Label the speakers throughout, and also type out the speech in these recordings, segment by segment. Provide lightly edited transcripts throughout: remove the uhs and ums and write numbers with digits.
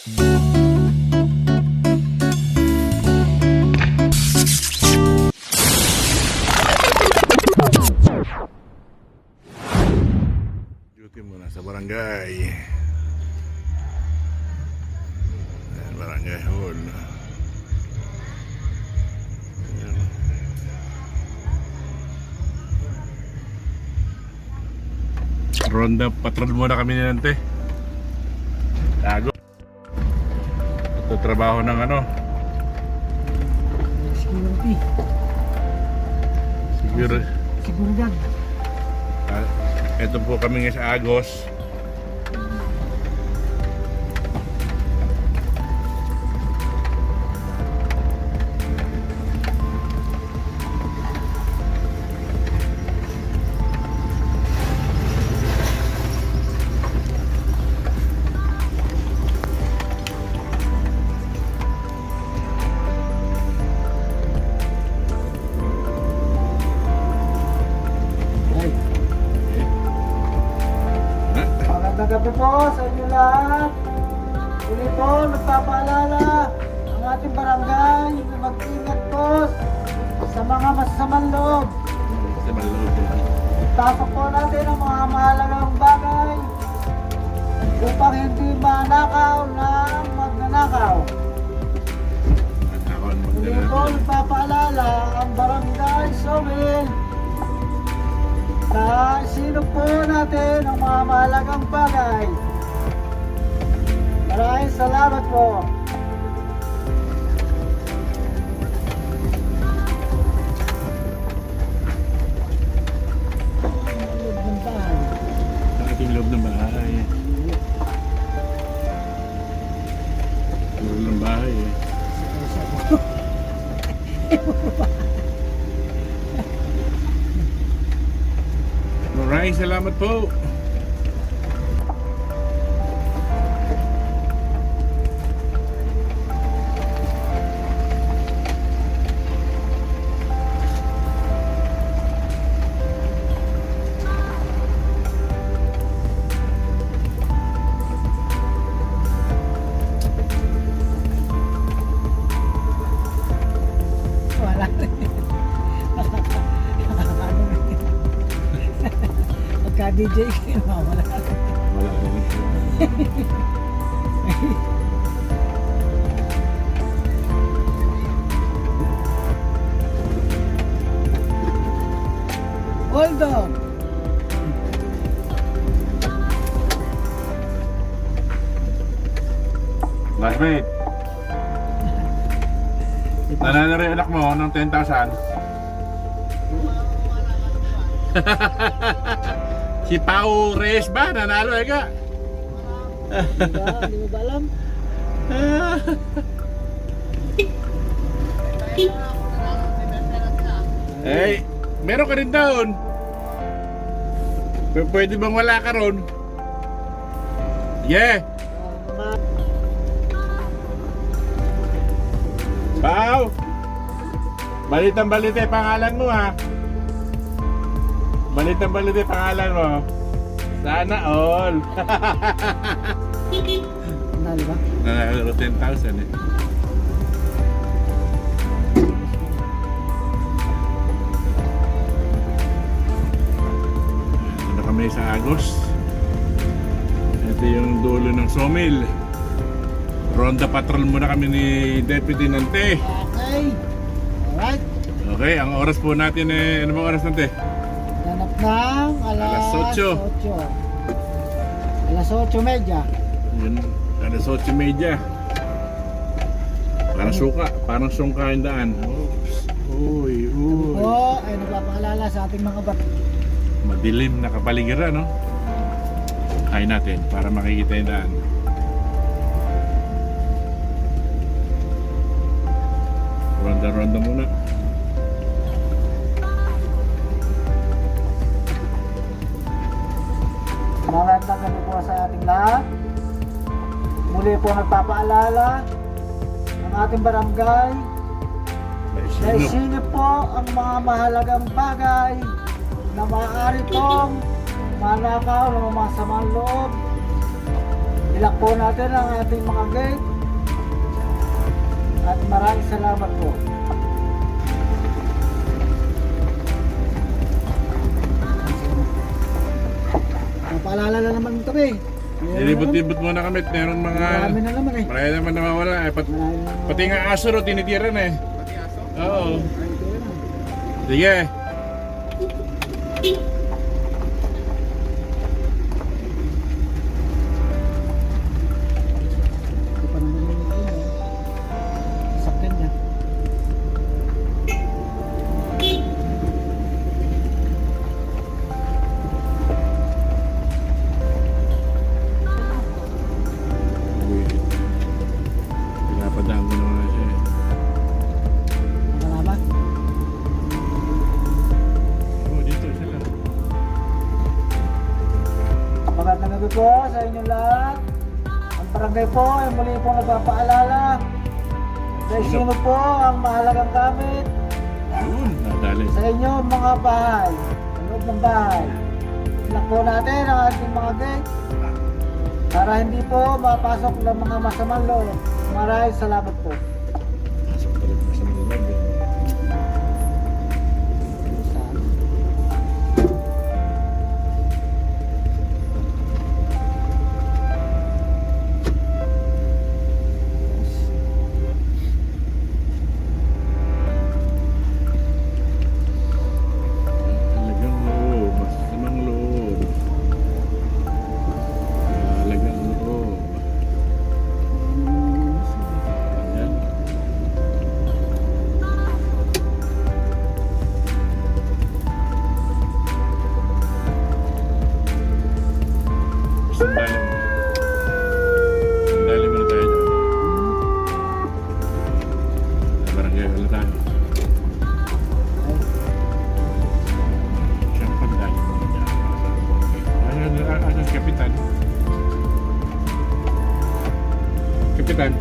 Speaker 1: Duty muna sa barangay. Ayan, barangay hall. Ayan. Ronda patrol muna kami ni Nante. Tago. Ito trabaho ng ano?
Speaker 2: Security.
Speaker 1: Siguro.
Speaker 2: Seguridad.
Speaker 1: Ito po kami ngayon sa Agos.
Speaker 2: Magandang gabi po sa inyo lahat. Uli po, nagpapaalala ang ating barangay na mag-ingat po sa mga masasamang loob.
Speaker 1: Sa maloob.
Speaker 2: Ipasok po natin ang mga mahalagang bagay upang hindi manakaw ng magnanakaw. Uli po, nagpapaalala ang barangay Somil na sino po natin ang mga mahalagang bagay. Maraming salamat po.
Speaker 1: Ang ating loob ng bahay. Loob ng bahay eh. Maraming salamat po.
Speaker 2: Wala rin. Pagka-DJ kayo, wala rin.
Speaker 1: Wala rin.
Speaker 2: Hold on.
Speaker 1: Classmate, nanalo rin anak mo ng 10,000. Si Pao Reyes ba? Nanalo eh ka?
Speaker 2: Hindi mo ba alam?
Speaker 1: Eh, meron ka rin doon. Pwede bang wala ka ron? Yeah! Pao! Balitang balite pangalan mo ha. Balitang balite pangalan mo. Sana all.
Speaker 2: Nalo ba?
Speaker 1: Nanalo 10,000 eh. Ito na kami sa Agos. Ito yung dulo ng Somil. Ronda patrol muna kami ni Deputy Nante.
Speaker 2: Okay. Alright.
Speaker 1: Okay, ang oras po natin eh, ano bang oras Nante?
Speaker 2: Ganap ng
Speaker 1: Alas 8.
Speaker 2: Alas 8:30.
Speaker 1: Yun, alas 8:30. Parang suka, parang sungka yung daan. Oops. Uy, uy.
Speaker 2: Po ay nagpapaalala sa ating mga bat.
Speaker 1: Madilim na kapaligiran, no? Hay natin para makikita yung daan. Ronda-ronda muna.
Speaker 2: Magandang gabi po sa ating lahat. Muli po nagpapaalala ang ating barangay na isinip po ang mga mahalagang bagay na maaari pong manakaw ng masamang loob Ilak po natin ang ating mga gate. At maraming salamat po. Paalala na naman kami.
Speaker 1: Nilibot-libot muna kami. Meron mga...
Speaker 2: Marami na naman eh.
Speaker 1: Marami naman nawawala. Pati nga aso ro, tinitira na eh.
Speaker 3: Pati aso?
Speaker 1: Oo. Sige.
Speaker 2: Ito pa naman yung sakyan niya.
Speaker 1: Pinapadaan ko naman siya eh.
Speaker 2: Salamat.
Speaker 1: Oo, dito sila.
Speaker 2: Magandang gabi po sa inyong lahat. Ang barangay po ay muli po nagpapaalala sa sino po ang mahalagang gamit
Speaker 1: Yun, nadali.
Speaker 2: sa inyong mga bahay, sa loob ng bahay. Ilak po natin ang ating mga gate para hindi po mapasok ng mga masamang loob. Maraming salamat po.
Speaker 1: Pasok talaga sa mga loob eh. Talagang loob, masamang loob. Talagang loob. Ayan. Sandali mo. Sandali muna tayo dyan. Sa barangay wala tayo. Siyang pagdali mo dyan. Ano ang kapitan? Kapitan?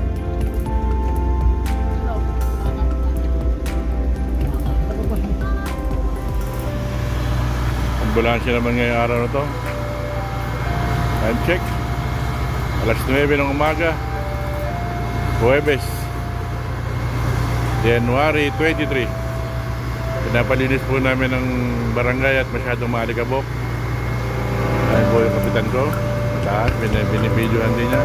Speaker 1: Ambulansya naman ngayong araw na to. Time check. Alas 9 ng umaga. Huwebes. January 23. Pinapalinis po namin ng barangay at masyadong maalikabok. Ayun po yung kapitan ko. Mataas, binibidyohan din niya.